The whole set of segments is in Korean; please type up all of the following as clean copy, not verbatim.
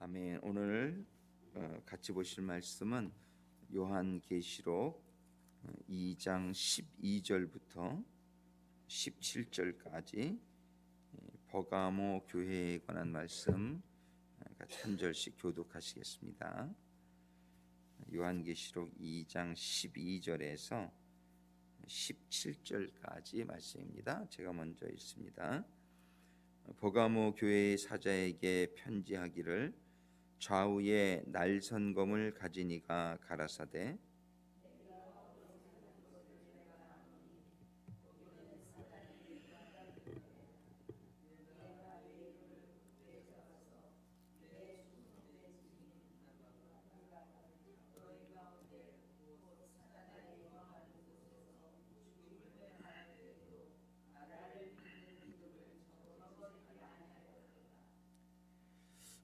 아멘. 오늘 같이 보실 말씀은 요한계시록 2장 12절부터 17절까지 버가모 교회에 관한 말씀 같이 한 절씩 교독하시겠습니다. 요한계시록 2장 12절에서 17절까지 말씀입니다. 제가 먼저 읽습니다. 버가모 교회의 사자에게 편지하기를 좌우에 날선검을 가진 이가 가라사대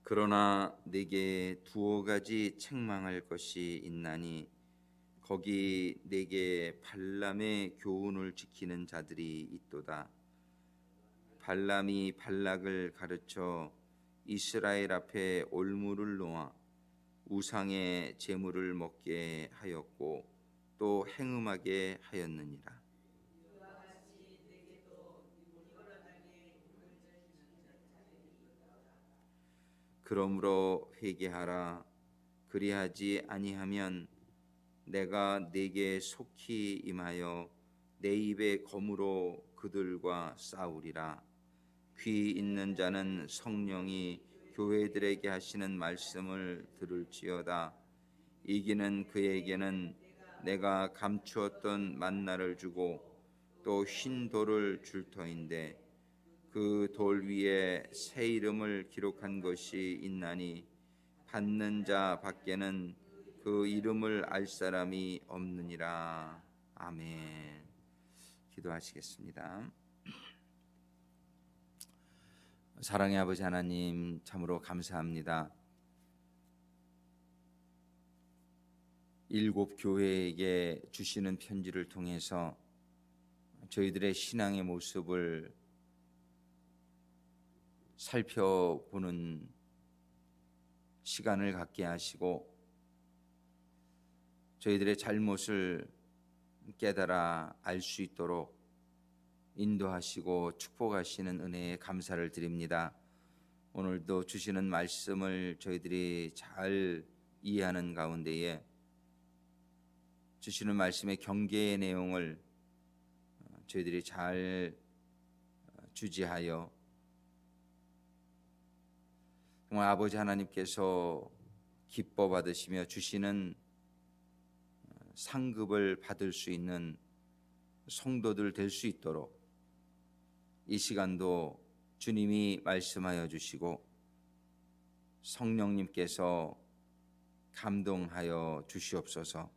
그러나 내게 두어 가지 책망할 것이 있나니 거기 내게 발람의 교훈을 지키는 자들이 있도다. 발람이 발락을 가르쳐 이스라엘 앞에 올무를 놓아 우상의 제물을 먹게 하였고 또 행음하게 하였느니라. 그러므로 회개하라. 그리하지 아니하면 내가 네게 속히 임하여 내 입의 검으로 그들과 싸우리라. 귀 있는 자는 성령이 교회들에게 하시는 말씀을 들을지어다. 이기는 그에게는 내가 감추었던 만나를 주고 또 흰 돌을 줄 터인데 그 돌 위에 새 이름을 기록한 것이 있나니 받는 자 밖에는 그 이름을 알 사람이 없느니라. 아멘. 기도하시겠습니다. 사랑의 아버지 하나님, 참으로 감사합니다. 일곱 교회에게 주시는 편지를 통해서 저희들의 신앙의 모습을 살펴보는 시간을 갖게 하시고 저희들의 잘못을 깨달아 알 수 있도록 인도하시고 축복하시는 은혜에 감사를 드립니다. 오늘도 주시는 말씀을 저희들이 잘 이해하는 가운데에 주시는 말씀의 경계의 내용을 저희들이 잘 주지하여 정말 아버지 하나님께서 기뻐 받으시며 주시는 상급을 받을 수 있는 성도들 될 수 있도록 이 시간도 주님이 말씀하여 주시고 성령님께서 감동하여 주시옵소서.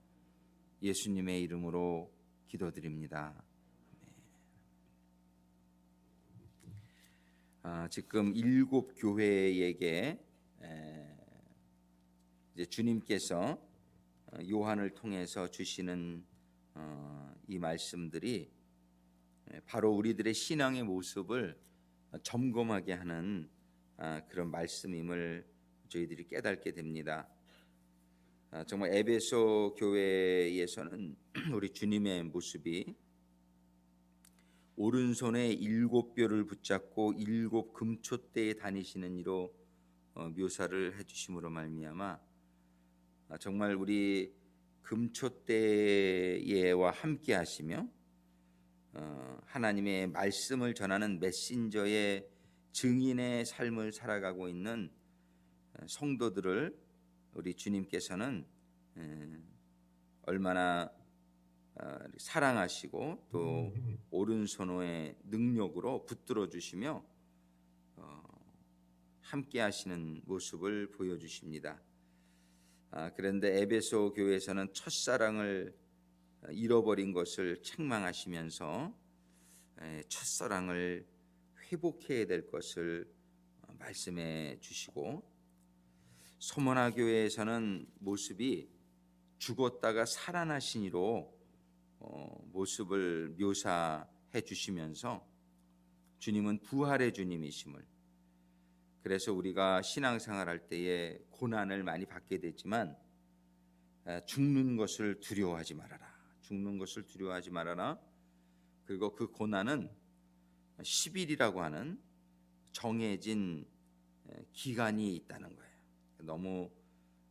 예수님의 이름으로 기도드립니다. 지금 일곱 교회에게 이제 주님께서 요한을 통해서 주시는 이 말씀들이 바로 우리들의 신앙의 모습을 점검하게 하는 그런 말씀임을 저희들이 깨닫게 됩니다. 정말 에베소 교회에서는 우리 주님의 모습이 오른손에 일곱 뼈를 붙잡고 일곱 금촛대에 다니시는 이로 묘사를 해주심으로 말미암아 정말 우리 금촛대와 함께 하시며 하나님의 말씀을 전하는 메신저의 증인의 삶을 살아가고 있는 성도들을 우리 주님께서는 얼마나 사랑하시고 또 오른손의 능력으로 붙들어 주시며 함께 하시는 모습을 보여주십니다. 그런데 에베소 교회에서는 첫사랑을 잃어버린 것을 책망하시면서 첫사랑을 회복해야 될 것을 말씀해 주시고, 소모나 교회에서는 모습이 죽었다가 살아나신 이로 모습을 묘사해 주시면서 주님은 부활의 주님이심을, 그래서 우리가 신앙생활할 때에 고난을 많이 받게 되지만 죽는 것을 두려워하지 말아라. 죽는 것을 두려워하지 말아라. 그리고 그 고난은 10일이라고 하는 정해진 기간이 있다는 거예요. 너무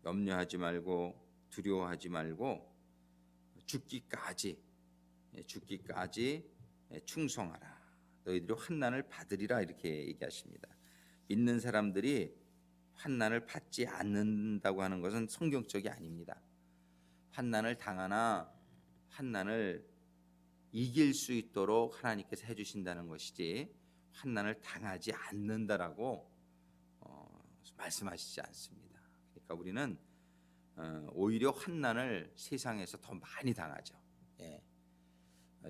염려하지 말고 두려워하지 말고 죽기까지 충성하라. 너희들이 환난을 받으리라 이렇게 얘기하십니다. 믿는 사람들이 환난을 받지 않는다고 하는 것은 성경적이 아닙니다. 환난을 당하나 환난을 이길 수 있도록 하나님께서 해주신다는 것이지 환난을 당하지 않는다라고 말씀하시지 않습니다. 그러니까 우리는 오히려 환난을 세상에서 더 많이 당하죠.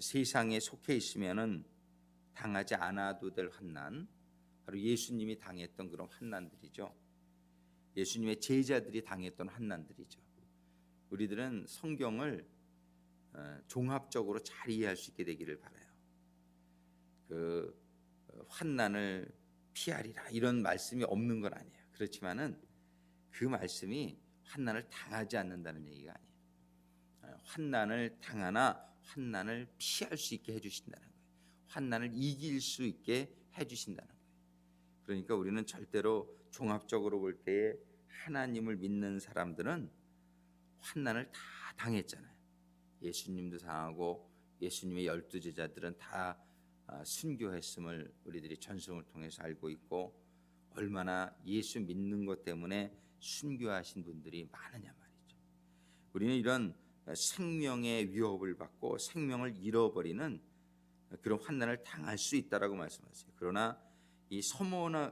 세상에 속해 있으면은 당하지 않아도 될 환난, 바로 예수님이 당했던 그런 환난들이죠. 예수님의 제자들이 당했던 환난들이죠. 우리들은 성경을 종합적으로 잘 이해할 수 있게 되기를 바라요. 그 환난을 피하리라 이런 말씀이 없는 건 아니에요. 그렇지만은 그 말씀이 환난을 당하지 않는다는 얘기가 아니에요. 환난을 당하나 환난을 피할 수 있게 해주신다는 거예요. 환난을 이길 수 있게 해주신다는 거예요. 그러니까 우리는 절대로 종합적으로 볼 때에 하나님을 믿는 사람들은 환난을 다 당했잖아요. 예수님도 당하고 예수님의 12 제자들은 다 순교했음을 우리들이 전승을 통해서 알고 있고, 얼마나 예수 믿는 것 때문에 순교하신 분들이 많으냐 말이죠. 우리는 이런 생명의 위협을 받고 생명을 잃어버리는 그런 환난을 당할 수 있다라고 말씀하세요. 그러나 이 서머나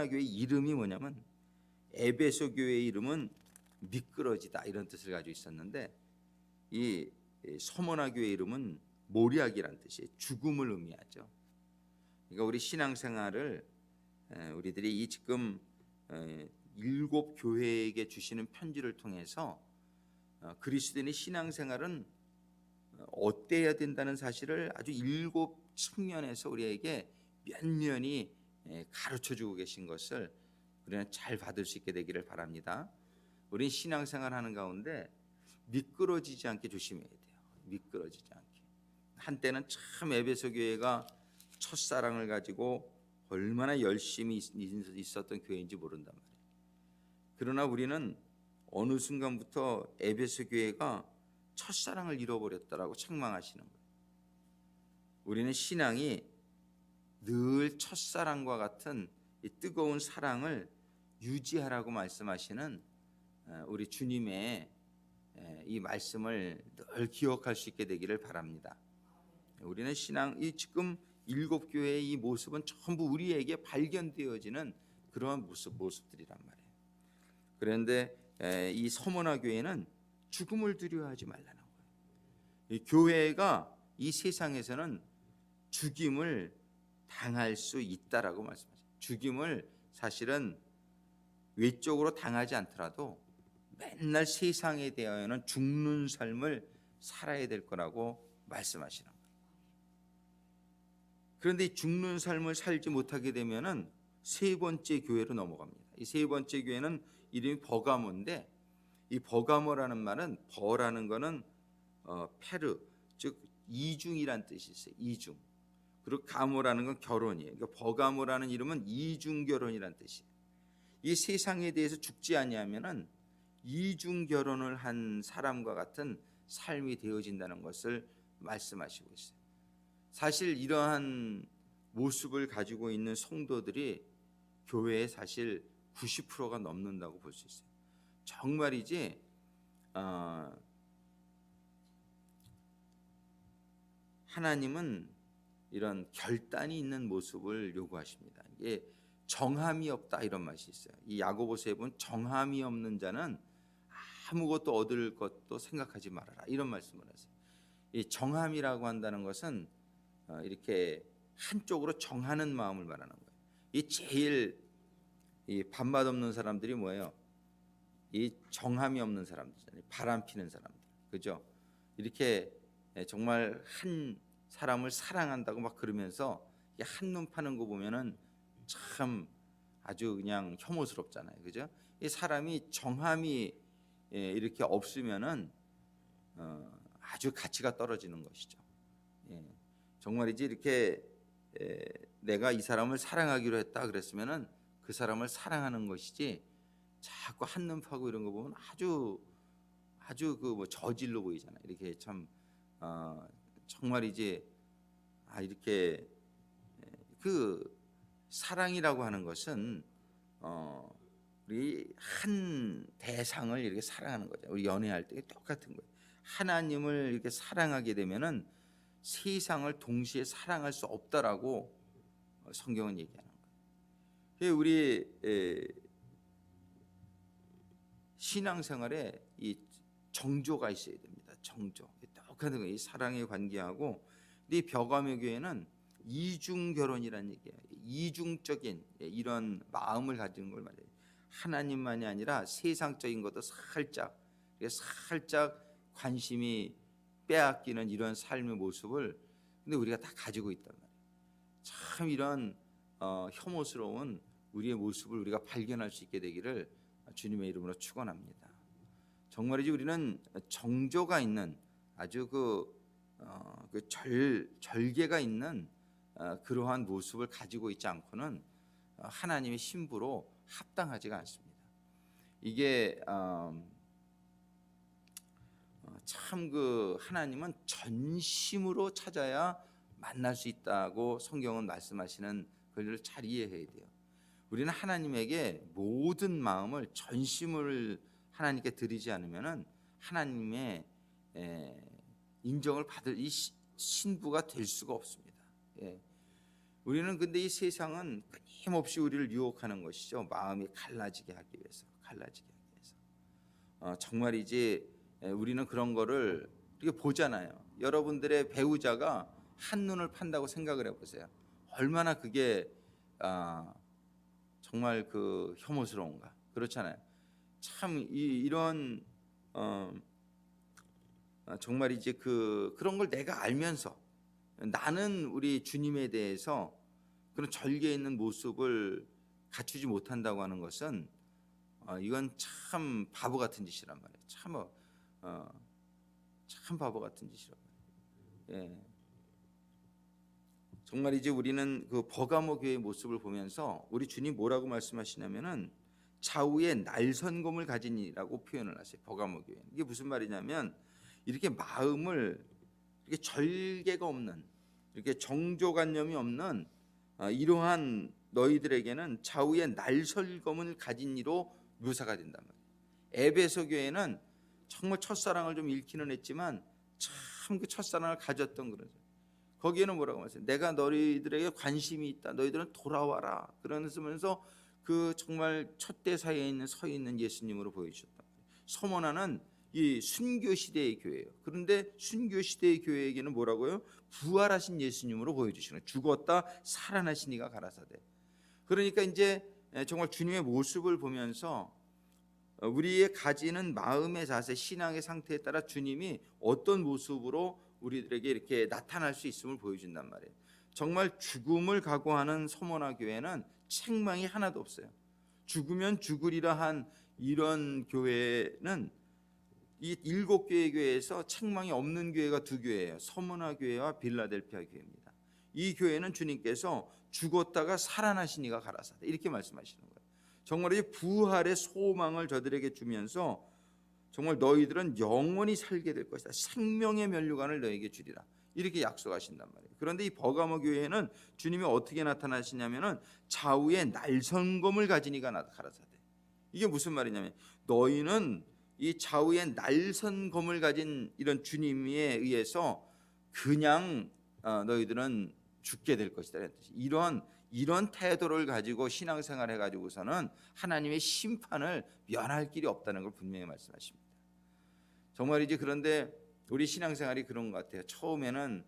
교회 이름이 뭐냐면, 에베소 교회의 이름은 미끄러지다 이런 뜻을 가지고 있었는데, 이 서머나 교회 이름은 모략이라는 뜻이에요. 죽음을 의미하죠. 그러니까 우리 신앙생활을 우리들이 이 지금 7 교회에게 주시는 편지를 통해서 그리스도인의 신앙생활은 어때야 된다는 사실을 아주 7 측면에서 우리에게 면면히 가르쳐주고 계신 것을 우리는 잘 받을 수 있게 되기를 바랍니다. 우리는 신앙생활하는 가운데 미끄러지지 않게 조심해야 돼요. 미끄러지지 않게. 한때는 참 에베소 교회가 첫사랑을 가지고 얼마나 열심히 있었던 교회인지 모른단 말이에요. 그러나 우리는 어느 순간부터 에베소 교회가 첫사랑을 잃어버렸다라고 책망하시는 거예요. 우리는 신앙이 늘 첫사랑과 같은 이 뜨거운 사랑을 유지하라고 말씀하시는 우리 주님의 이 말씀을 늘 기억할 수 있게 되기를 바랍니다. 우리는 이 지금 7 교회의 이 모습은 전부 우리에게 발견되어지는 그러한 모습들이란 말이에요. 그런데 이 서머나 교회는 죽음을 두려워하지 말라는 거예요. 이 교회가 이 세상에서는 죽임을 당할 수 있다라고 말씀하세요. 죽임을 사실은 외적으로 당하지 않더라도 맨날 세상에 대하여는 죽는 삶을 살아야 될 거라고 말씀하시는 거예요. 그런데 이 죽는 삶을 살지 못하게 되면은 3번째 교회로 넘어갑니다. 이 3번째 교회는 이름이 버가모인데, 이 버가모라는 말은, 버라는 거는 페르, 즉 이중이란 뜻이 있어요. 이중. 그리고 가모라는 건 결혼이에요. 그러니까 버가모라는 이름은 이중 결혼이란 뜻이에요. 이 세상에 대해서 죽지 아니하면은 이중 결혼을 한 사람과 같은 삶이 되어진다는 것을 말씀하시고 있어요. 사실 이러한 모습을 가지고 있는 성도들이 교회의 사실 90%가 넘는다고 볼 수 있어요. 정말이지 하나님은 이런 결단이 있는 모습을 요구하십니다. 이게 정함이 없다 이런 맛이 있어요. 이 야고보서에 보면 정함이 없는 자는 아무것도 얻을 것도 생각하지 말아라 이런 말씀을 하세요. 이 정함이라고 한다는 것은 이렇게 한쪽으로 정하는 마음을 말하는 거예요. 이 제일 이 밥맛 없는 사람들이 뭐예요? 이 정함이 없는 사람들이잖아요. 바람 피는 사람들, 그죠? 이렇게 정말 한 사람을 사랑한다고 막 그러면서 한눈 파는 거 보면은 참 아주 그냥 혐오스럽잖아요, 그죠? 이 사람이 정함이 이렇게 없으면은 아주 가치가 떨어지는 것이죠. 예, 정말이지 이렇게 내가 이 사람을 사랑하기로 했다 그랬으면은 그 사람을 사랑하는 것이지 자꾸 한눈 파고 이런 거 보면 아주 그 뭐 저질로 보이잖아요. 이렇게 참 정말이지 이렇게 그 사랑이라고 하는 것은 우리 한 대상을 이렇게 사랑하는 거죠. 우리 연애할 때 똑같은 거예요. 하나님을 이렇게 사랑하게 되면은 세상을 동시에 사랑할 수 없다라고 성경은 얘기하는 거예요. 우리 신앙생활에 이 정조가 있어야 됩니다. 정조. 똑같은 거예요. 이 사랑에 관계하고 이 벼가며 교회는 이중 결혼이라는 얘기예요. 이중적인 이런 마음을 가지는 걸 말해요. 하나님만이 아니라 세상적인 것도 살짝 관심이 빼앗기는 이런 삶의 모습을 근데 우리가 다 가지고 있단 말이에요. 참 이런 혐오스러운 우리의 모습을 우리가 발견할 수 있게 되기를 주님의 이름으로 축원합니다. 정말이지 우리는 정조가 있는 아주 절개가 있는 그러한 모습을 가지고 있지 않고는 하나님의 신부로 합당하지가 않습니다. 이게 참 하나님은 전심으로 찾아야 만날 수 있다고 성경은 말씀하시는 그걸 잘 이해해야 돼요. 우리는 하나님에게 모든 마음을 전심을 하나님께 드리지 않으면은 하나님의 인정을 받을 이 신부가 될 수가 없습니다. 우리는 근데 이 세상은 끊임없이 우리를 유혹하는 것이죠. 마음이 갈라지게 하기 위해서. 정말이지 우리는 그런 거를 이렇게 보잖아요. 여러분들의 배우자가 한눈을 판다고 생각을 해보세요. 얼마나 그게 정말 혐오스러운가. 그렇잖아요. 참 이런 정말이지 그런 걸 내가 알면서 나는 우리 주님에 대해서 그런 절개 있는 모습을 갖추지 못한다고 하는 것은 이건 참 바보 같은 짓이란 말이에요. 참 바보 같은 짓이란 말이에요. 정말이지 우리는 버가모 교회의 모습을 보면서 우리 주님 뭐라고 말씀하시냐면은 좌우에 날선검을 가진이라고 표현을 하세요. 버가모 교회. 이게 무슨 말이냐면 이렇게 마음을 이렇게 절개가 없는 이렇게 정조관념이 없는 이러한 너희들에게는 좌우에 날설검을 가진 이로 묘사가 된단 말이에요. 에베소 교회는 정말 첫사랑을 좀 잃기는 했지만 참 그 첫사랑을 가졌던 그런 거기에는 뭐라고 말했어요? 내가 너희들에게 관심이 있다. 너희들은 돌아와라. 그러면서 정말 첫대사에 서 있는 예수님으로 보여주셨단 말이에요. 서머나는 이 순교 시대의 교회예요. 그런데 순교 시대의 교회에게는 뭐라고요? 부활하신 예수님으로 보여주시는 죽었다 살아나시니가 가라사대. 그러니까 이제 정말 주님의 모습을 보면서 우리의 가지는 마음의 자세, 신앙의 상태에 따라 주님이 어떤 모습으로 우리들에게 이렇게 나타날 수 있음을 보여준단 말이에요. 정말 죽음을 각오하는 서머나 교회는 책망이 하나도 없어요. 죽으면 죽으리라 한 이런 교회는 이 7개의 교회에서 책망이 없는 교회가 2교회예요. 서머나 교회와 빌라델피아 교회입니다. 이 교회는 주님께서 죽었다가 살아나시니가 가라사대 이렇게 말씀하시는 거예요. 정말 이 부활의 소망을 저들에게 주면서 정말 너희들은 영원히 살게 될 것이다. 생명의 면류관을 너에게 주리라. 이렇게 약속하신단 말이에요. 그런데 이 버가모 교회에는 주님이 어떻게 나타나시냐면은 좌우에 날선검을 가지니가 가라사대. 이게 무슨 말이냐면 너희는 이 좌우에 날선검을 가진 이런 주님에 의해서 그냥 너희들은 죽게 될 것이다. 이런 태도를 가지고 신앙생활 해가지고서는 하나님의 심판을 면할 길이 없다는 걸 분명히 말씀하십니다. 정말이지 그런데 우리 신앙생활이 그런 것 같아요. 처음에는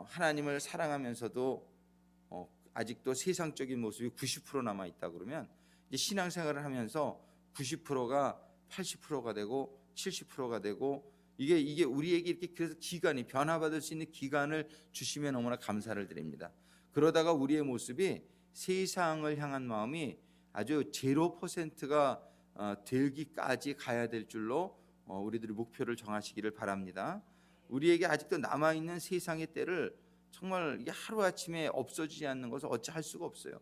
하나님을 사랑하면서도 아직도 세상적인 모습이 90% 남아 있다 그러면 이제 신앙생활을 하면서 90%가 80%가 되고 70%가 되고 이게 우리에게 이렇게 그래서 기간이 변화받을 수 있는 기간을 주시면 너무나 감사를 드립니다. 그러다가 우리의 모습이 세상을 향한 마음이 아주 0%가 되기까지 가야 될 줄로 우리들이 목표를 정하시기를 바랍니다. 우리에게 아직도 남아있는 세상의 때를 정말 이게 하루아침에 없어지지 않는 것을 어찌할 수가 없어요.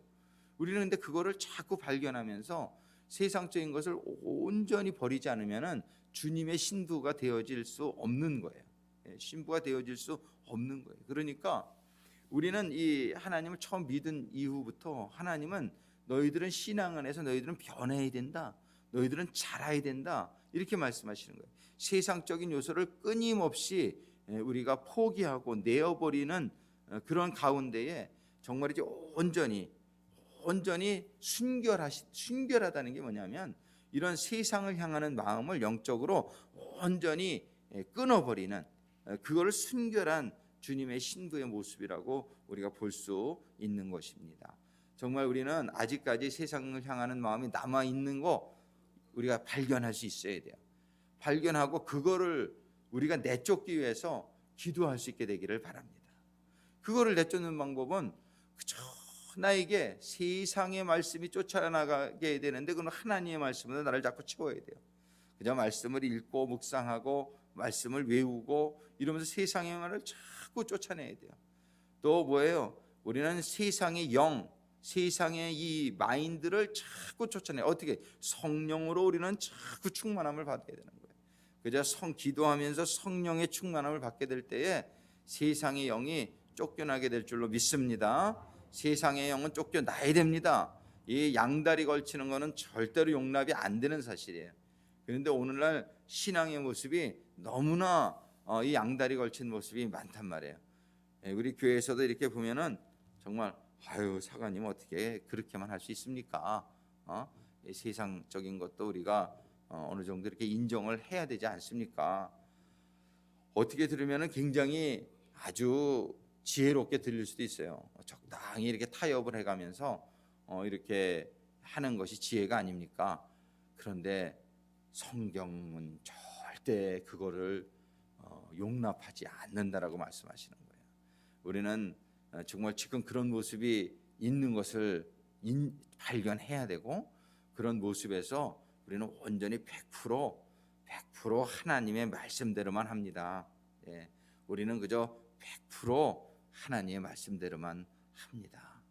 우리는 근데 그거를 자꾸 발견하면서 세상적인 것을 온전히 버리지 않으면은 주님의 신부가 되어질 수 없는 거예요. 신부가 되어질 수 없는 거예요. 그러니까 우리는 이 하나님을 처음 믿은 이후부터 하나님은 너희들은 신앙 안에서 너희들은 변해야 된다. 너희들은 자라야 된다. 이렇게 말씀하시는 거예요. 세상적인 요소를 끊임없이 우리가 포기하고 내어버리는 그런 가운데에 정말 이제 온전히 순결하다는 게 뭐냐면 이런 세상을 향하는 마음을 영적으로 온전히 끊어버리는 그거를 순결한 주님의 신부의 모습이라고 우리가 볼 수 있는 것입니다. 정말 우리는 아직까지 세상을 향하는 마음이 남아 있는 거 우리가 발견할 수 있어야 돼요. 발견하고 그거를 우리가 내쫓기 위해서 기도할 수 있게 되기를 바랍니다. 그거를 내쫓는 방법은 그저 나에게 세상의 말씀이 쫓아나가게 되는데 그건 하나님의 말씀으로 나를 자꾸 채워야 돼요. 그저 말씀을 읽고 묵상하고 말씀을 외우고 이러면서 세상의 말을 자꾸 쫓아내야 돼요. 또 뭐예요? 우리는 세상의 영, 세상의 이 마인드를 자꾸 쫓아내요. 어떻게? 성령으로 우리는 자꾸 충만함을 받아야 되는 거예요. 그저 기도하면서 성령의 충만함을 받게 될 때에 세상의 영이 쫓겨나게 될 줄로 믿습니다. 세상의 영은 쫓겨나야 됩니다. 이 양다리 걸치는 것은 절대로 용납이 안 되는 사실이에요. 그런데 오늘날 신앙의 모습이 너무나 이 양다리 걸친 모습이 많단 말이에요. 우리 교회에서도 이렇게 보면은 정말 아유 사관님 어떻게 그렇게만 할 수 있습니까? 세상적인 것도 우리가 어느 정도 이렇게 인정을 해야 되지 않습니까? 어떻게 들으면은 굉장히 아주 지혜롭게 들릴 수도 있어요. 적당히 이렇게 타협을 해가면서 이렇게 하는 것이 지혜가 아닙니까? 그런데 성경은 절대 그거를 용납하지 않는다라고 말씀하시는 거예요. 우리는 정말 지금 그런 모습이 있는 것을 발견해야 되고 그런 모습에서 우리는 온전히 100% 하나님의 말씀대로만 합니다. 우리는 그저 100% 하나님의 말씀대로만 합니다.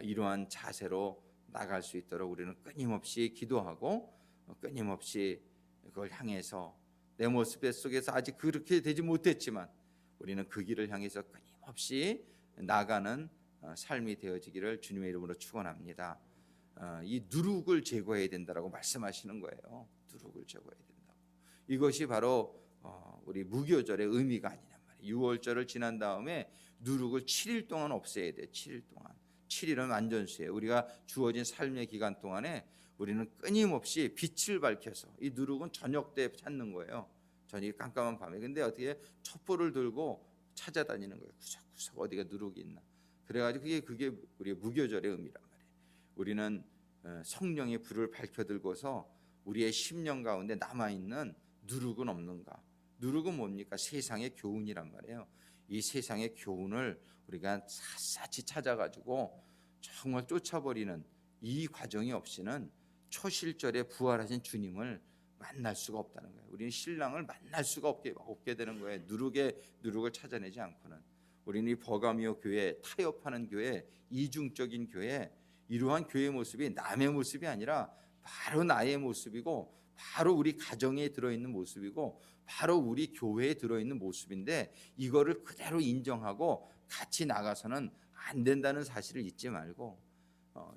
이러한 자세로 나갈 수 있도록 우리는 끊임없이 기도하고 끊임없이 그걸 향해서 내 모습 속에서 아직 그렇게 되지 못했지만 우리는 그 길을 향해서 끊임없이 나가는 삶이 되어지기를 주님의 이름으로 축원합니다. 이 누룩을 제거해야 된다라고 말씀하시는 거예요. 누룩을 제거해야 된다고. 이것이 바로 우리 무교절의 의미가 아니냐 말이에요. 6월절을 지난 다음에 누룩을 7일 동안 없애야 돼요. 7일 동안. 7일은 완전수예요. 우리가 주어진 삶의 기간 동안에 우리는 끊임없이 빛을 밝혀서 이 누룩은 저녁 때 찾는 거예요. 저녁 깜깜한 밤에. 근데 어떻게 촛불을 들고 찾아다니는 거예요. 구석구석 어디가 누룩이 있나. 그래가지고 그게 우리의 무교절의 의미란 말이에요. 우리는 성령의 불을 밝혀들고서 우리의 심령 가운데 남아있는 누룩은 없는가. 누룩은 뭡니까? 세상의 교훈이란 말이에요. 이 세상의 교훈을 우리가 샅샅이 찾아가지고 정말 쫓아버리는 이 과정이 없이는 초실절에 부활하신 주님을 만날 수가 없다는 거예요. 우리는 신랑을 만날 수가 없게 되는 거예요. 누룩을 찾아내지 않고는. 우리는 이 버가미오 교회, 타협하는 교회, 이중적인 교회, 이러한 교회 모습이 남의 모습이 아니라 바로 나의 모습이고 바로 우리 가정에 들어있는 모습이고 바로 우리 교회에 들어있는 모습인데 이거를 그대로 인정하고 같이 나가서는 안 된다는 사실을 잊지 말고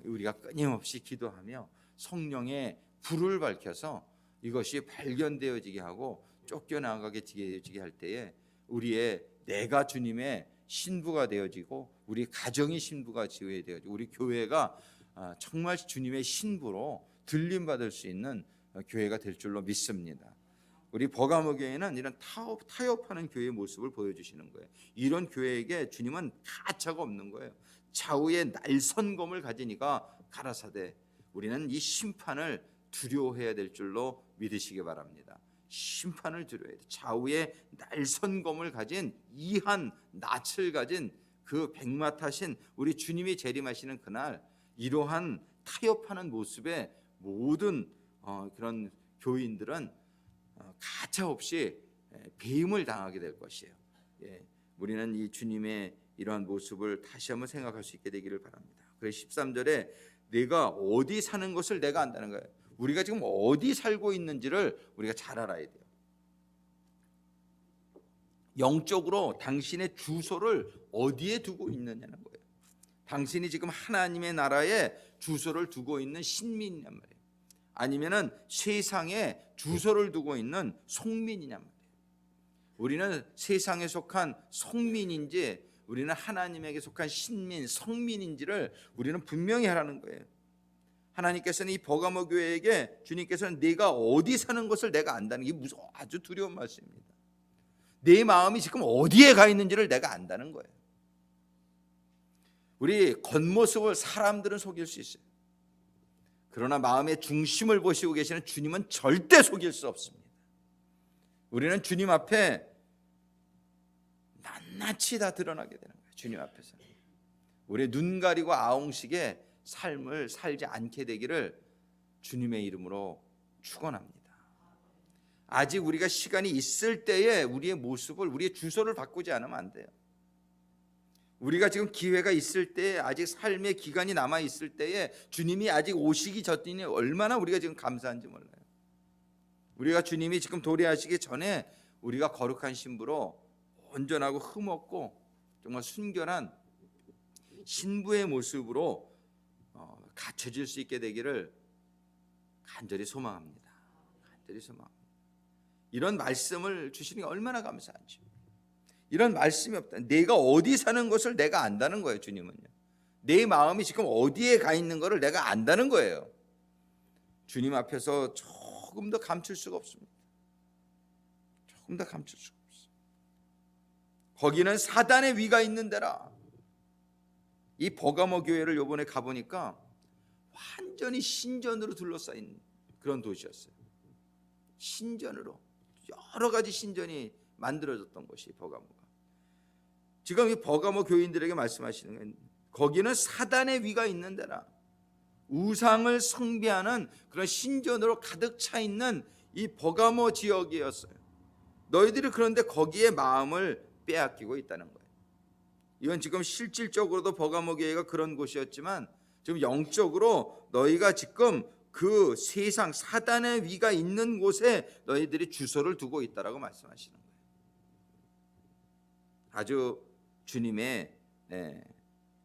우리가 끊임없이 기도하며 성령의 불을 밝혀서 이것이 발견되어지게 하고 쫓겨나가게 되어지게 할 때에 우리의 내가 주님의 신부가 되어지고 우리 가정이 신부가 되어지고 우리 교회가 정말 주님의 신부로 들림받을 수 있는 교회가 될 줄로 믿습니다. 우리 버가모 교회는 이런 타협하는 교회의 모습을 보여주시는 거예요. 이런 교회에게 주님은 가차가 없는 거예요. 좌우의 날선검을 가지니까 가라사대 우리는 이 심판을 두려워해야 될 줄로 믿으시기 바랍니다. 심판을 두려워해야 돼. 좌우의 날선검을 가진 이한 낯을 가진 그 백마 타신 우리 주님이 재림하시는 그날 이러한 타협하는 모습에 모든 그런 교인들은 가차없이 배임을 당하게 될 것이에요. 우리는 이 주님의 이러한 모습을 다시 한번 생각할 수 있게 되기를 바랍니다. 그래서 13절에 내가 어디 사는 것을 내가 안다는 거예요. 우리가 지금 어디 살고 있는지를 우리가 잘 알아야 돼요. 영적으로 당신의 주소를 어디에 두고 있느냐는 거예요. 당신이 지금 하나님의 나라에 주소를 두고 있는 신민이란 말이에요. 아니면은 세상에 주소를 두고 있는 속민이란 말이에요. 우리는 세상에 속한 속민인지 우리는 하나님에게 속한 신민, 성민인지를 우리는 분명히 하라는 거예요. 하나님께서는 이 버가모 교회에게 주님께서는 내가 어디 사는 것을 내가 안다는 게 아주 두려운 말씀입니다. 내 마음이 지금 어디에 가 있는지를 내가 안다는 거예요. 우리 겉모습을 사람들은 속일 수 있어요. 그러나 마음의 중심을 보시고 계시는 주님은 절대 속일 수 없습니다. 우리는 주님 앞에 낱낱이 다 드러나게 되는 거예요. 주님 앞에서 우리의 눈 가리고 아웅식의 삶을 살지 않게 되기를 주님의 이름으로 축원합니다. 아직 우리가 시간이 있을 때에 우리의 모습을, 우리의 주소를 바꾸지 않으면 안 돼요. 우리가 지금 기회가 있을 때, 아직 삶의 기간이 남아 있을 때에 주님이 아직 오시기 전이니 얼마나 우리가 지금 감사한지 몰라요. 우리가 주님이 지금 도래하시기 전에 우리가 거룩한 신부로 온전하고 흠없고 정말 순결한 신부의 모습으로 갖춰질 수 있게 되기를 간절히 소망합니다. 간절히 소망합니다. 이런 말씀을 주시는 게 얼마나 감사한지. 이런 말씀이 없다. 내가 어디 사는 것을 내가 안다는 거예요. 주님은요. 내 마음이 지금 어디에 가 있는 것을 내가 안다는 거예요. 주님 앞에서 조금 더 감출 수가 없습니다. 조금 더 감출 수가 없어요. 거기는 사단의 위가 있는 데라. 이 버가모 교회를 이번에 가보니까 완전히 신전으로 둘러싸인 그런 도시였어요. 신전으로 여러 가지 신전이 만들어졌던 곳이 버가모가. 지금 이 버가모 교인들에게 말씀하시는 건 거기는 사단의 위가 있는 데라. 우상을 숭배하는 그런 신전으로 가득 차 있는 이 버가모 지역이었어요. 너희들이 그런데 거기에 마음을 빼앗기고 있다는 거예요. 이건 지금 실질적으로도 버가모 교회가 그런 곳이었지만 지금 영적으로 너희가 지금 그 세상 사단의 위가 있는 곳에 너희들이 주소를 두고 있다라고 말씀하시는 거예요. 아주 주님의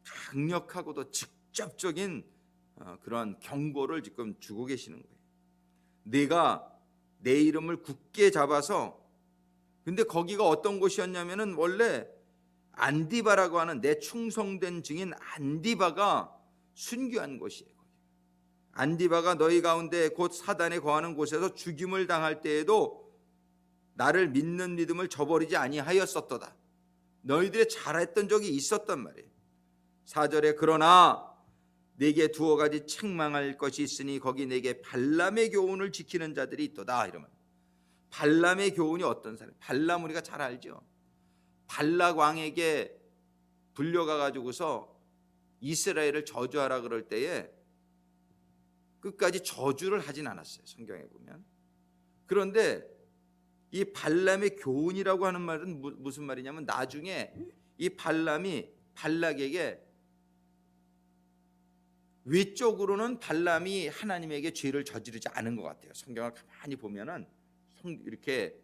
강력하고도 직접적인 그런 경고를 지금 주고 계시는 거예요. 내가 내 이름을 굳게 잡아서, 근데 거기가 어떤 곳이었냐면은 원래 안디바라고 하는 내 충성된 증인 안디바가 순교한 곳이에요. 안디바가 너희 가운데 곧 사단에 거하는 곳에서 죽임을 당할 때에도 나를 믿는 믿음을 저버리지 아니하였었도다. 너희들이 잘했던 적이 있었단 말이에요. 4절에 그러나 내게 두어 가지 책망할 것이 있으니 거기 내게 발람의 교훈을 지키는 자들이 있도다. 이러면 발람의 교훈이 어떤 사람? 발람 우리가 잘 알죠. 발락 왕에게 불려가 가지고서 이스라엘을 저주하라 그럴 때에 끝까지 저주를 하진 않았어요. 성경에 보면. 그런데 이 발람의 교훈이라고 하는 말은 무슨 말이냐면 나중에 이 발람이 발락에게 외적으로는 발람이 하나님에게 죄를 저지르지 않은 것 같아요. 성경을 가만히 보면은 이렇게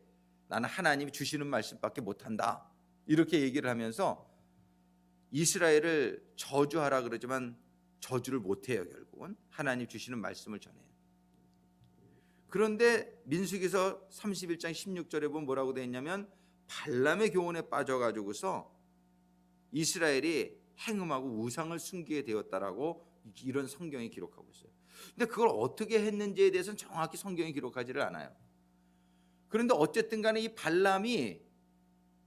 나는 하나님이 주시는 말씀밖에 못한다 이렇게 얘기를 하면서 이스라엘을 저주하라 그러지만 저주를 못해요. 결국은 하나님 주시는 말씀을 전해요. 그런데 민수기서 31장 16절에 보면 뭐라고 되어 있냐면 발람의 교훈에 빠져가지고서 이스라엘이 행음하고 우상을 숨기게 되었다라고 이런 성경이 기록하고 있어요. 근데 그걸 어떻게 했는지에 대해서는 정확히 성경이 기록하지를 않아요. 그런데 어쨌든 간에 이 발람이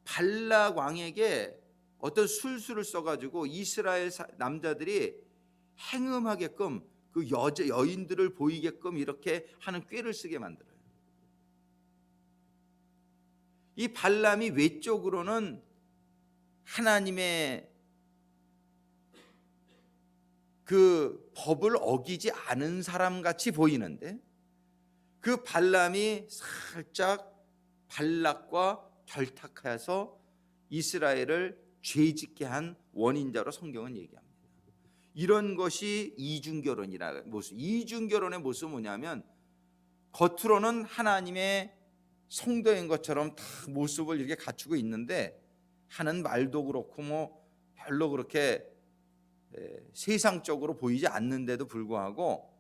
발락 왕에게 어떤 술수를 써가지고 이스라엘 남자들이 행음하게끔 그 여인들을 보이게끔 이렇게 하는 꾀를 쓰게 만들어요. 이 발람이 외적으로는 하나님의 그 법을 어기지 않은 사람 같이 보이는데 그 발람이 살짝 발락과 결탁해서 이스라엘을 죄짓게 한 원인자로 성경은 얘기합니다. 이런 것이 이중결혼이라는 모습. 이중결혼의 모습은 뭐냐면 겉으로는 하나님의 성도인 것처럼 다 모습을 이렇게 갖추고 있는데 하는 말도 그렇고 뭐 별로 그렇게 세상적으로 보이지 않는데도 불구하고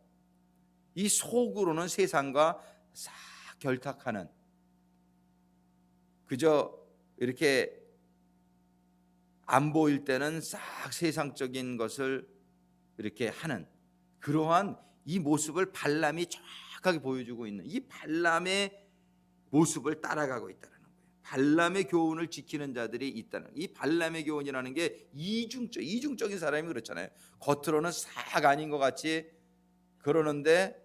이 속으로는 세상과 싹 결탁하는, 그저 이렇게 안 보일 때는 싹 세상적인 것을 이렇게 하는 그러한 이 모습을 발람이 정확하게 보여주고 있는, 이 발람의 모습을 따라가고 있다는 거예요. 발람의 교훈을 지키는 자들이 있다는, 이 발람의 교훈이라는 게 이중적인 사람이 그렇잖아요. 겉으로는 싹 아닌 것 같이 그러는데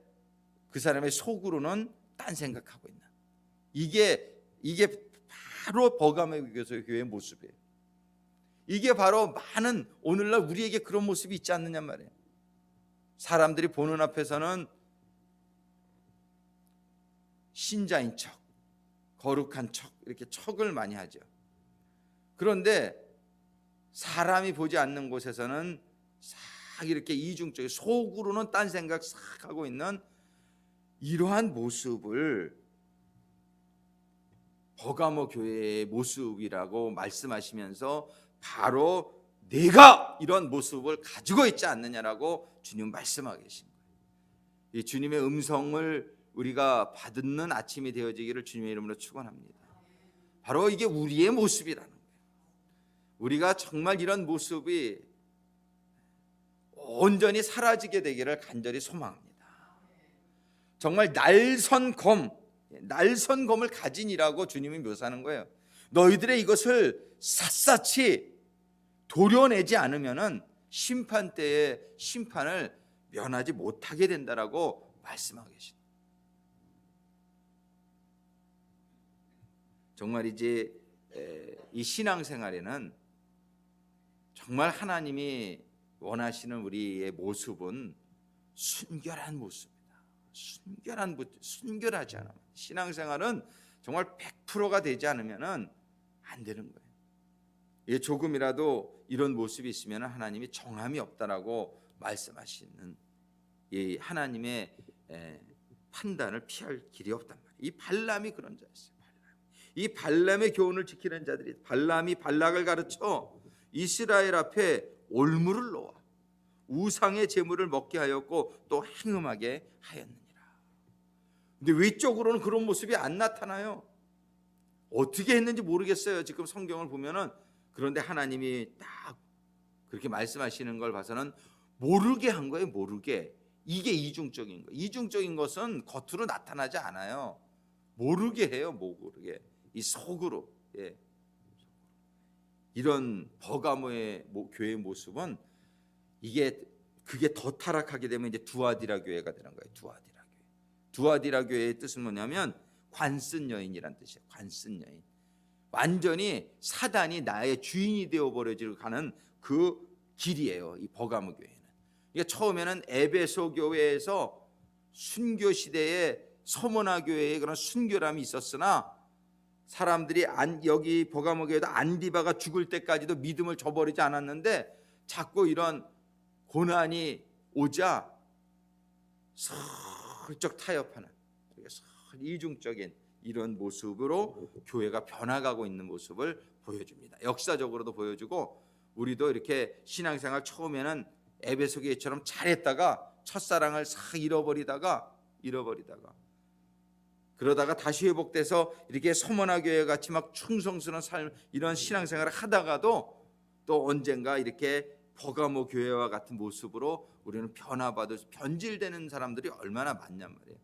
그 사람의 속으로는 딴 생각하고 있는, 이게 바로 버가모 교회의 모습이에요. 이게 바로 많은 오늘날 우리에게 그런 모습이 있지 않느냐 말이에요. 사람들이 보는 앞에서는 신자인 척, 거룩한 척, 이렇게 척을 많이 하죠. 그런데 사람이 보지 않는 곳에서는 싹 이렇게 이중적인, 속으로는 딴 생각 싹 하고 있는 이러한 모습을 버가모 교회의 모습이라고 말씀하시면서 바로 내가 이런 모습을 가지고 있지 않느냐라고 주님 말씀하고 계신 거예요. 이 주님의 음성을 우리가 받는 아침이 되어지기를 주님의 이름으로 축원합니다. 바로 이게 우리의 모습이라는 거예요. 우리가 정말 이런 모습이 온전히 사라지게 되기를 간절히 소망합니다. 정말 날선검을 가진이라고 주님이 묘사하는 거예요. 너희들의 이것을 샅샅이 도려내지 않으면은 심판 때의 심판을 면하지 못하게 된다라고 말씀하고 계십니다. 정말 이제 이 신앙생활에는 정말 하나님이 원하시는 우리의 모습은 순결한 모습입니다. 순결하지 않으면 신앙생활은 정말 100%가 되지 않으면 안 되는 거예요. 조금이라도 이런 모습이 있으면 하나님이 정함이 없다라고 말씀하시는 이 하나님의 판단을 피할 길이 없단 말이에요. 이 발람이 그런 자였어요. 이 발람의 교훈을 지키는 자들이, 발람이 발락을 가르쳐 이스라엘 앞에 올무를 놓아 우상의 제물을 먹게 하였고 또 행음하게 하였느니라. 근데 외적으로는 그런 모습이 안 나타나요. 어떻게 했는지 모르겠어요. 지금 성경을 보면은. 그런데 하나님이 딱 그렇게 말씀하시는 걸 봐서는 모르게 한 거예요. 모르게. 이게 이중적인 거예요. 이중적인 것은 겉으로 나타나지 않아요. 모르게 해요. 모르게. 이 속으로. 이런 버가모의 교회의 모습은 그게 더 타락하게 되면 이제 두아디라 교회가 되는 거예요. 두아디라 교회의 뜻은 뭐냐면 관쓴 여인이란 뜻이에요. 관쓴 여인. 완전히 사단이 나의 주인이 되어버려지고 가는 그 길이에요. 이 버가모 교회는. 그러니까 처음에는 에베소 교회에서 순교 시대에 서머나 교회에 그런 순교람이 있었으나 사람들이 여기 버가모 교회도 안디바가 죽을 때까지도 믿음을 저버리지 않았는데 자꾸 이런 고난이 오자 슬쩍 타협하는, 이중적인 이런 모습으로 교회가 변화가고 있는 모습을 보여줍니다. 역사적으로도 보여주고 우리도 이렇게 신앙생활 처음에는 에베소 교회처럼 잘했다가 첫사랑을 싹 잃어버리다가 그러다가 다시 회복돼서 이렇게 서머나 교회 같이 막 충성스러운 삶, 이런 신앙생활을 하다가도 또 언젠가 이렇게 버가모 교회와 같은 모습으로 우리는 변화받을, 변질되는 사람들이 얼마나 많냔 말이에요.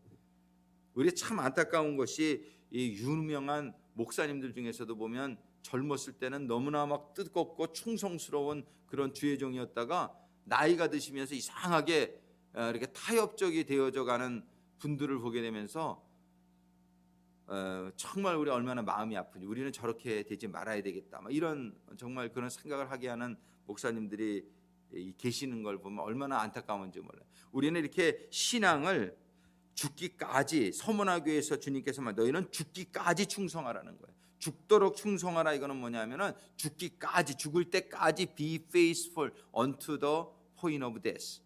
우리 참 안타까운 것이 이 유명한 목사님들 중에서도 보면 젊었을 때는 너무나 막 뜨겁고 충성스러운 그런 주의 종이었다가 나이가 드시면서 이상하게 이렇게 타협적이 되어져 가는 분들을 보게 되면서 정말 우리 얼마나 마음이 아픈지, 우리는 저렇게 되지 말아야 되겠다, 이런 정말 그런 생각을 하게 하는 목사님들이 계시는 걸 보면 얼마나 안타까운지 몰라요. 우리는 이렇게 신앙을 죽기까지, 서문화교에서 주님께서 말 너희는 죽기까지 충성하라는 거예요. 죽도록 충성하라. 이거는 뭐냐면은 죽기까지, 죽을 때까지 be faithful unto the point of death.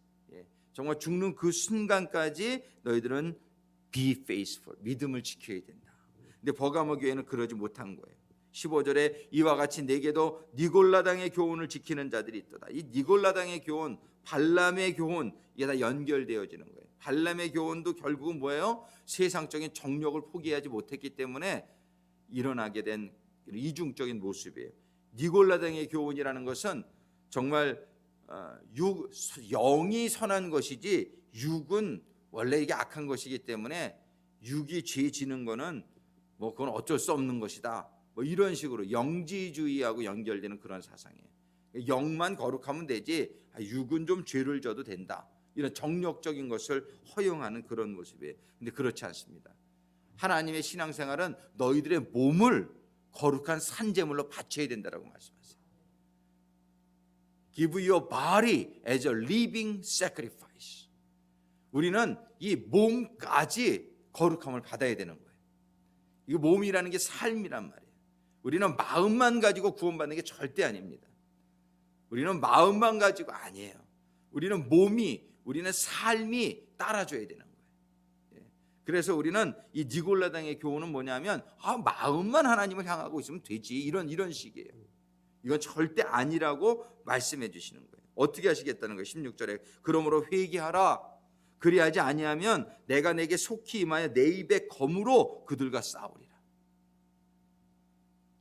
정말 죽는 그 순간까지 너희들은 be faithful, 믿음을 지켜야 된다. 근데 버가모 교회는 그러지 못한 거예요. 15절에 이와 같이 내게도 니골라당의 교훈을 지키는 자들이 있도다. 이 니골라당의 교훈, 발람의 교훈, 이게 다 연결되어지는 거예요. 발람의 교훈도 결국은 뭐예요? 세상적인 정욕을 포기하지 못했기 때문에 일어나게 된 이중적인 모습이에요. 니골라당의 교훈이라는 것은 정말 영이 선한 것이지 육은 원래 이게 악한 것이기 때문에 육이 죄 지는 거는 뭐 그건 어쩔 수 없는 것이다. 뭐 이런 식으로 영지주의하고 연결되는 그런 사상이에요. 영만 거룩하면 되지 육은 좀 죄를 져도 된다. 이런 정력적인 것을 허용하는 그런 모습이에요. 근데 그렇지 않습니다. 하나님의 신앙생활은 너희들의 몸을 거룩한 산제물로 바쳐야 된다라고 말씀하세요. Give your body as a living sacrifice. 우리는 이 몸까지 거룩함을 받아야 되는 거예요. 이 몸이라는 게 삶이란 말이에요. 우리는 마음만 가지고 구원받는 게 절대 아닙니다. 우리는 마음만 가지고 아니에요. 우리는 삶이 따라줘야 되는 거예요. 그래서 우리는 이 니골라당의 교훈은 뭐냐면 마음만 하나님을 향하고 있으면 되지, 이런 식이에요. 이건 절대 아니라고 말씀해 주시는 거예요. 어떻게 하시겠다는 거예요? 16절에 그러므로 회개하라. 그리하지 아니하면 내가 내게 속히 임하여 내 입의 검으로 그들과 싸우리라.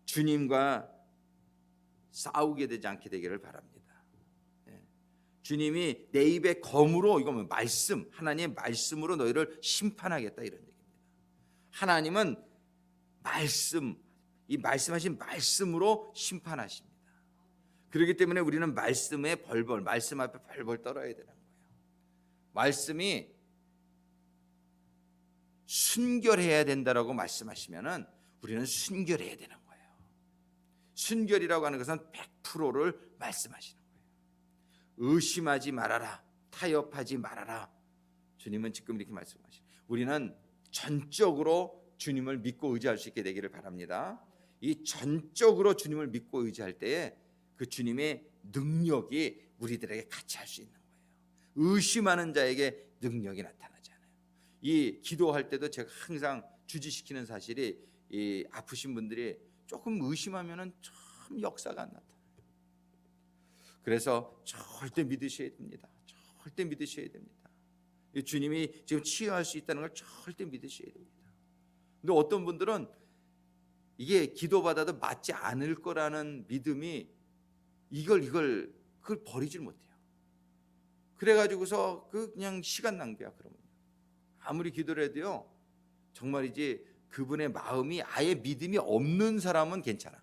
주님과 싸우게 되지 않게 되기를 바랍니다. 주님이 내 입의 검으로, 이거는 말씀, 하나님의 말씀으로 너희를 심판하겠다, 이런 얘기입니다. 하나님은 말씀, 이 말씀하신 말씀으로 심판하십니다. 그렇기 때문에 우리는 말씀에 벌벌, 말씀 앞에 벌벌 떨어야 되는 거예요. 말씀이 순결해야 된다라고 말씀하시면은 우리는 순결해야 되는 거예요. 순결이라고 하는 것은 100%를 말씀하시는 거예요. 의심하지 말아라, 타협하지 말아라. 주님은 지금 이렇게 말씀하시죠. 우리는 전적으로 주님을 믿고 의지할 수 있게 되기를 바랍니다. 이 전적으로 주님을 믿고 의지할 때에 그 주님의 능력이 우리들에게 같이 할 수 있는 거예요. 의심하는 자에게 능력이 나타나지 않아요. 이 기도할 때도 제가 항상 주지시키는 사실이, 이 아프신 분들이 조금 의심하면은 참 역사가 안 나타나요. 그래서 절대 믿으셔야 됩니다. 절대 믿으셔야 됩니다. 주님이 지금 치유할 수 있다는 걸 절대 믿으셔야 됩니다. 근데 어떤 분들은 이게 기도받아도 맞지 않을 거라는 믿음이 그걸 버리질 못해요. 그래가지고서 그냥 시간 낭비야. 그러면 아무리 기도를 해도요, 정말이지 그분의 마음이 아예 믿음이 없는 사람은 괜찮아.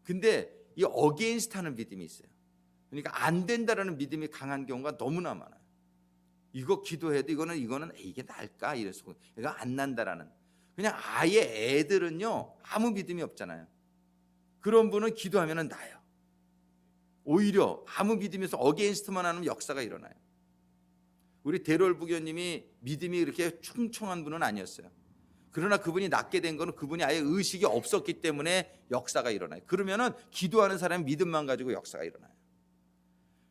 근데 이 어게인스트 하는 믿음이 있어요. 그러니까 안 된다라는 믿음이 강한 경우가 너무나 많아요. 이거 기도해도 이거는 이게 날까? 이래서 이거 안 난다라는. 그냥 아예 애들은요 아무 믿음이 없잖아요. 그런 분은 기도하면은 나요. 오히려 아무 믿음이 없어 어게인스트만 하는 역사가 일어나요. 우리 대롤 부교님이 믿음이 그렇게 충청한 분은 아니었어요. 그러나 그분이 낫게 된 거는 그분이 아예 의식이 없었기 때문에 역사가 일어나요. 그러면은 기도하는 사람이 믿음만 가지고 역사가 일어나요.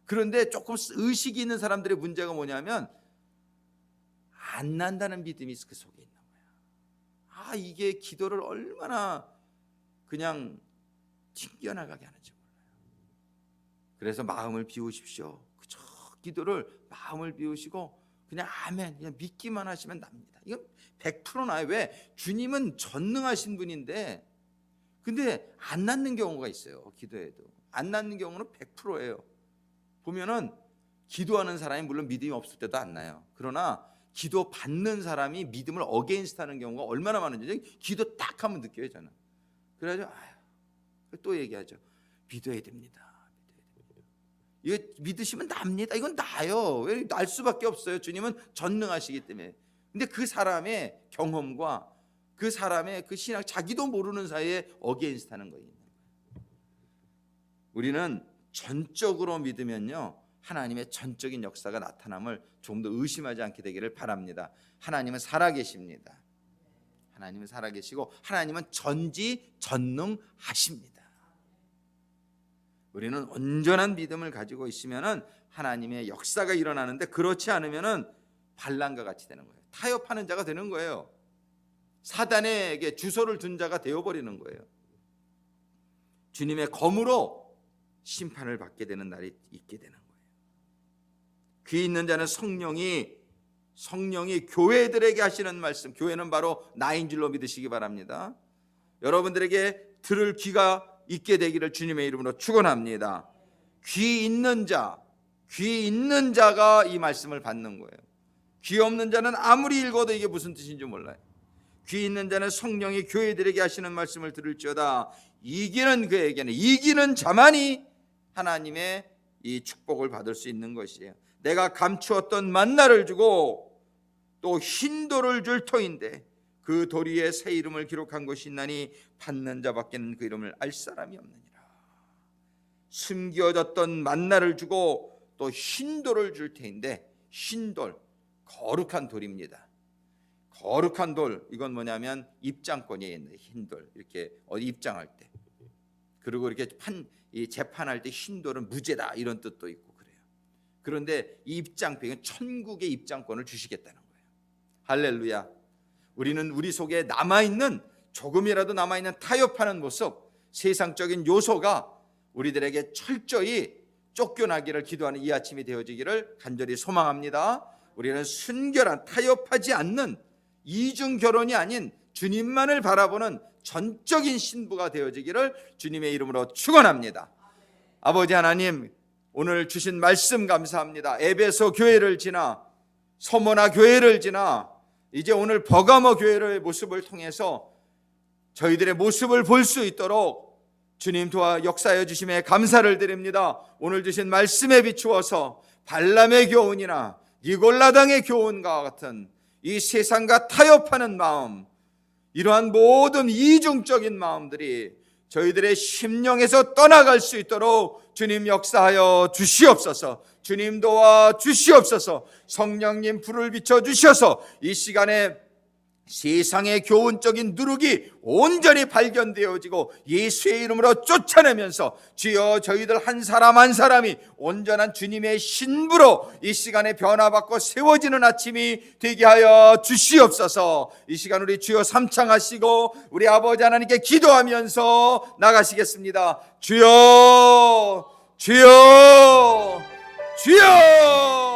그런데 조금 의식이 있는 사람들의 문제가 뭐냐면 안 난다는 믿음이 그 속에 있는 거야. 이게 기도를 얼마나 그냥 튕겨나가게 하는지 몰라요. 그래서 마음을 비우십시오. 그저 기도를 마음을 비우시고 그냥 아멘, 그냥 믿기만 하시면 납니다. 이건 100% 나요. 왜? 주님은 전능하신 분인데 근데 안 낫는 경우가 있어요. 기도해도 안 낫는 경우는 100%예요. 보면은 기도하는 사람이 물론 믿음이 없을 때도 안 나요. 그러나 기도 받는 사람이 믿음을 어게인스트 하는 경우가 얼마나 많은지 기도 딱 하면 느껴요. 저는. 그래가지고 또 얘기하죠. 믿어야 됩니다. 이거 믿으시면 납니다. 이건 나요. 왜 날 수밖에 없어요. 주님은 전능하시기 때문에. 근데 그 사람의 경험과 그 사람의 그 신앙, 자기도 모르는 사이에 어게인스트 하는 거예요. 우리는 전적으로 믿으면요, 하나님의 전적인 역사가 나타남을 좀 더 의심하지 않게 되기를 바랍니다. 하나님은 살아계십니다. 하나님은 살아계시고 하나님은 전지전능하십니다. 우리는 온전한 믿음을 가지고 있으면은 하나님의 역사가 일어나는데, 그렇지 않으면은 반란과 같이 되는 거예요. 타협하는 자가 되는 거예요. 사단에게 주소를 둔 자가 되어버리는 거예요. 주님의 검으로 심판을 받게 되는 날이 있게 되는 거예요. 귀 있는 자는 성령이 교회들에게 하시는 말씀, 교회는 바로 나인 줄로 믿으시기 바랍니다. 여러분들에게 들을 귀가 있게 되기를 주님의 이름으로 축원합니다. 귀 있는 자가 이 말씀을 받는 거예요. 귀 없는 자는 아무리 읽어도 이게 무슨 뜻인지 몰라요. 귀 있는 자는 성령이 교회들에게 하시는 말씀을 들을지어다. 이기는 자만이 하나님의 이 축복을 받을 수 있는 것이에요. 내가 감추었던 만나를 주고 또 흰 돌을 줄 터인데 그 돌 위에 새 이름을 기록한 것이 있나니 받는 자밖에는 그 이름을 알 사람이 없느니라. 숨겨졌던 만나를 주고 또 흰 돌을 줄 터인데, 흰 돌, 거룩한 돌입니다. 거룩한 돌, 이건 뭐냐면 입장권이에요. 흰 돌, 이렇게 어디 입장할 때, 그리고 이렇게 재판할 때 흰 돌은 무죄다, 이런 뜻도 있고 그래요. 그런데 이 입장권은 천국의 입장권을 주시겠다는 거예요. 할렐루야. 우리는 우리 속에 조금이라도 남아있는 타협하는 모습, 세상적인 요소가 우리들에게 철저히 쫓겨나기를 기도하는 이 아침이 되어지기를 간절히 소망합니다. 우리는 순결한, 타협하지 않는 이중 결혼이 아닌 주님만을 바라보는 전적인 신부가 되어지기를 주님의 이름으로 축원합니다. 아버지 하나님, 오늘 주신 말씀 감사합니다. 에베소 교회를 지나 서머나 교회를 지나 이제 오늘 버가모 교회의 모습을 통해서 저희들의 모습을 볼 수 있도록 주님 도와 역사하여 주심에 감사를 드립니다. 오늘 주신 말씀에 비추어서 발람의 교훈이나 니골라당의 교훈과 같은 이 세상과 타협하는 마음, 이러한 모든 이중적인 마음들이 저희들의 심령에서 떠나갈 수 있도록 주님 역사하여 주시옵소서. 주님 도와 주시옵소서. 성령님 불을 비춰 주셔서 이 시간에 세상의 교훈적인 누룩이 온전히 발견되어지고 예수의 이름으로 쫓아내면서 주여 저희들 한 사람 한 사람이 온전한 주님의 신부로 이 시간에 변화받고 세워지는 아침이 되게 하여 주시옵소서. 이 시간 우리 주여 삼창하시고 우리 아버지 하나님께 기도하면서 나가시겠습니다. 주여 주여 주여.